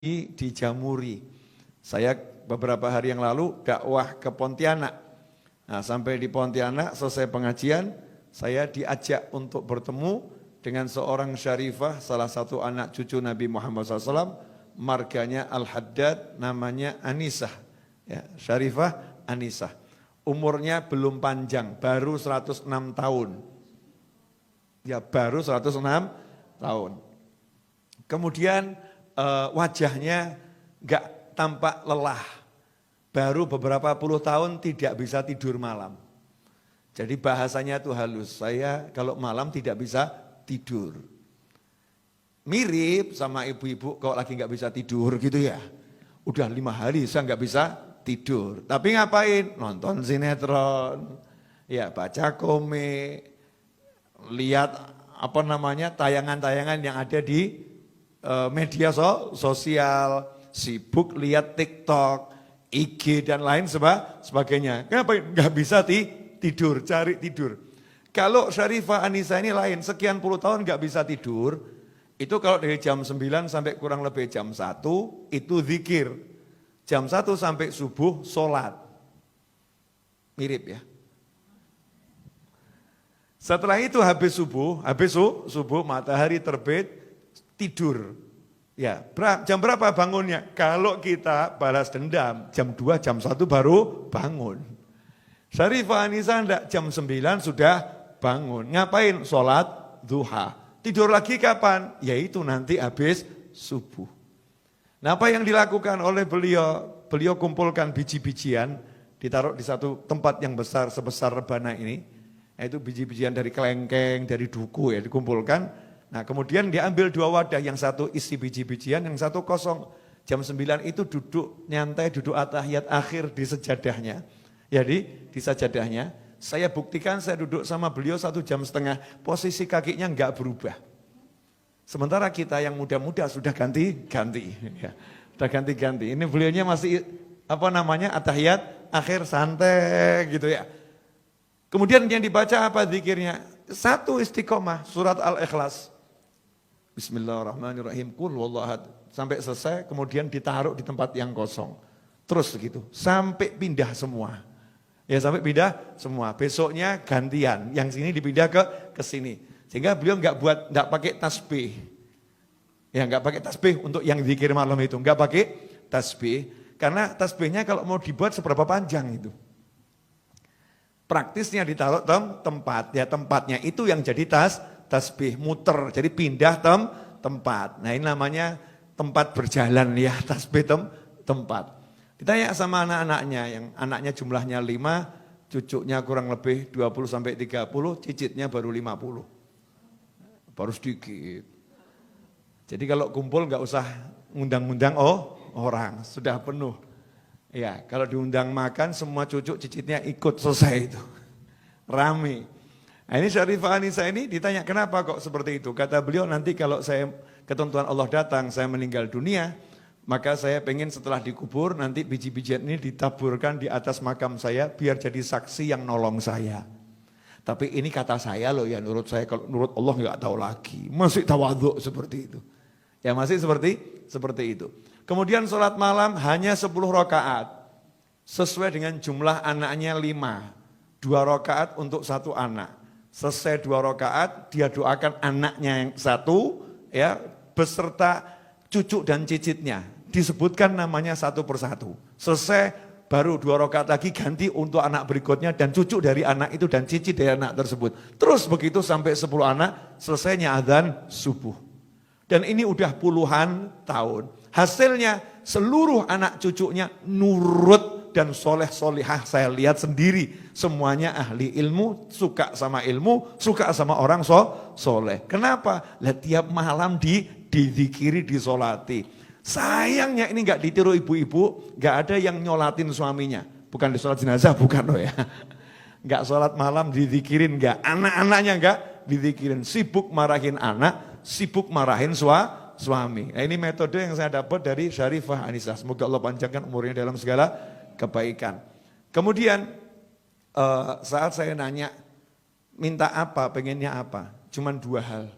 dijamuri. Saya beberapa hari yang lalu dakwah ke Pontianak. Nah, sampai di Pontianak selesai pengajian, saya diajak untuk bertemu dengan seorang syarifah, salah satu anak cucu Nabi Muhammad SAW, marganya Al-Haddad, namanya Anisah. Ya, Syarifah Anisah. Umurnya belum panjang, baru 106 tahun. Ya, baru 106 tahun. Kemudian wajahnya enggak tampak lelah. Baru beberapa puluh tahun tidak bisa tidur malam. Jadi bahasanya itu halus. Saya kalau malam tidak bisa tidur. Mirip sama ibu-ibu kalau lagi enggak bisa tidur gitu ya. Udah 5 hari saya enggak bisa tidur. Tapi ngapain? Nonton sinetron, ya baca komik, lihat tayangan-tayangan yang ada di media sosial, sibuk lihat TikTok, IG dan lain sebagainya. Kenapa nggak bisa tidur, cari tidur? Kalau Syarifah Anisah ini lain, sekian puluh tahun nggak bisa tidur, itu kalau dari jam 9 sampai kurang lebih jam 1, itu zikir. Jam 1 sampai subuh, sholat. Mirip ya. Setelah itu habis subuh matahari terbit, tidur. Ya, jam berapa bangunnya? Kalau kita balas dendam, jam 2, jam 1 baru bangun. Syarifah Anisah enggak, jam 9 sudah bangun. Ngapain? Sholat duha. Tidur lagi kapan? Yaitu nanti habis subuh. Nah, apa yang dilakukan oleh beliau? Beliau kumpulkan biji-bijian, ditaruh di satu tempat yang besar sebesar rebana ini. Yaitu biji-bijian dari kelengkeng, dari duku ya dikumpulkan. Nah, kemudian diambil 2 wadah, yang satu isi biji-bijian, yang satu kosong. Jam 9 itu duduk nyantai, duduk atahiyat akhir di sejadahnya. Jadi di sajadahnya, saya buktikan saya duduk sama beliau 1,5 jam, posisi kakinya enggak berubah. Sementara kita yang muda-muda sudah ganti-ganti. Ya, sudah ganti-ganti. Ini beliaunya masih atahiyat akhir santai gitu ya. Kemudian yang dibaca apa zikirnya? 1 istiqomah, surat Al-Ikhlas. Bismillahirrahmanirrahim, qul huwallahu ahad. Sampai selesai, kemudian ditaruh di tempat yang kosong. Terus gitu, sampai pindah semua. Ya sampai pindah semua. Besoknya gantian, yang sini dipindah ke sini. Sehingga beliau enggak pakai tasbih. Ya enggak pakai tasbih untuk yang zikir malam itu, enggak pakai tasbih. Karena tasbihnya kalau mau dibuat seberapa panjang itu. Praktisnya ditaruh tempat, ya tempatnya itu yang jadi tasbih, muter, jadi pindah tempat. Nah ini namanya tempat berjalan ya, tasbih tempat. Ditanya sama anak-anaknya, yang anaknya jumlahnya 5, cucunya kurang lebih 20-30, cicitnya baru 50. Baru sedikit. Jadi kalau kumpul nggak usah ngundang-ngundang orang, sudah penuh. Ya, kalau diundang makan semua cucu cicitnya ikut, selesai itu. Rame. Nah, ini Syarifah Anisah ini ditanya kenapa kok seperti itu. Kata beliau, nanti kalau saya ketentuan Allah datang, saya meninggal dunia, maka saya pengen setelah dikubur nanti biji-bijian ini ditaburkan di atas makam saya biar jadi saksi yang nolong saya. Tapi ini kata saya loh ya, menurut saya, kalau menurut Allah nggak tahu lagi. Masih tawadhu seperti itu. Ya masih seperti itu. Kemudian sholat malam hanya 10 rakaat. Sesuai dengan jumlah anaknya 5. 2 rakaat untuk 1 anak. Selesai 2 rakaat, dia doakan anaknya yang 1, ya, beserta cucu dan cicitnya. Disebutkan namanya satu persatu. Selesai, baru 2 rakaat lagi ganti untuk anak berikutnya dan cucu dari anak itu dan cicit dari anak tersebut. Terus begitu sampai 10 anak, selesainya adzan subuh. Dan ini udah puluhan tahun. Hasilnya seluruh anak cucunya nurut dan soleh-solihah. Saya lihat sendiri, semuanya ahli ilmu, suka sama ilmu, suka sama orang soleh. Kenapa? Lah tiap malam dizikiri, disolati. Sayangnya ini enggak ditiru ibu-ibu, enggak ada yang nyolatin suaminya. Bukan di sholat jenazah, bukan loh ya. Enggak sholat malam dizikirin, enggak. Anak-anaknya enggak dizikirin. Sibuk marahin anak, sibuk marahin suami. Nah, ini metode yang saya dapat dari Syarifah Anisah. Semoga Allah panjangkan umurnya dalam segala kebaikan. Kemudian saat saya nanya, minta apa, pengennya apa? Cuman 2 hal.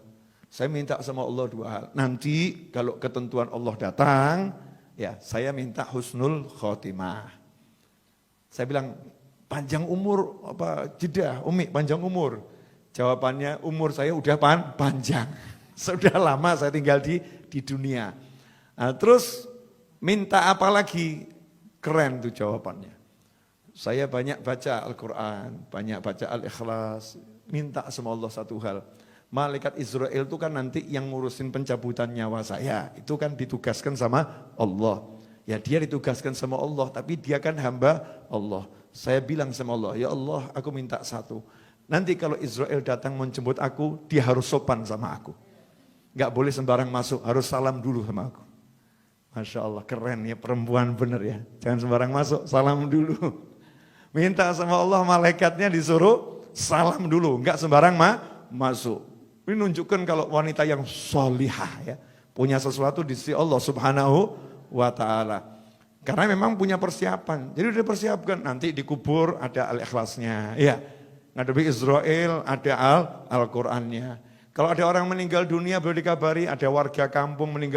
Saya minta sama Allah dua hal. Nanti kalau ketentuan Allah datang, ya saya minta husnul khotimah. Saya bilang, panjang umur apa jeda, Umi panjang umur. Jawabannya umur saya udah panjang. Sudah lama saya tinggal di dunia. Nah, terus minta apa lagi? Keren tuh jawabannya. Saya banyak baca Al-Quran, banyak baca Al-Ikhlas. Minta sama Allah satu hal. Malaikat Israel itu kan nanti yang ngurusin pencabutan nyawa saya. Itu kan ditugaskan sama Allah. Ya dia ditugaskan sama Allah, tapi dia kan hamba Allah. Saya bilang sama Allah, ya Allah aku minta satu. Nanti kalau Israel datang menjemput aku, dia harus sopan sama aku. Gak boleh sembarang masuk, harus salam dulu sama aku. Masya Allah keren ya perempuan bener ya. Jangan sembarang masuk, salam dulu. Minta sama Allah malaikatnya disuruh salam dulu, gak sembarang masuk. Ini nunjukkan kalau wanita yang solihah ya, punya sesuatu di sisi Allah Subhanahu wa ta'ala. Karena memang punya persiapan. Jadi udah persiapkan, nanti dikubur ada Al-Ikhlasnya. Ya, ngadepi Israel ada Al-Qur'annya. Kalau ada orang meninggal dunia boleh dikabari, ada warga kampung meninggal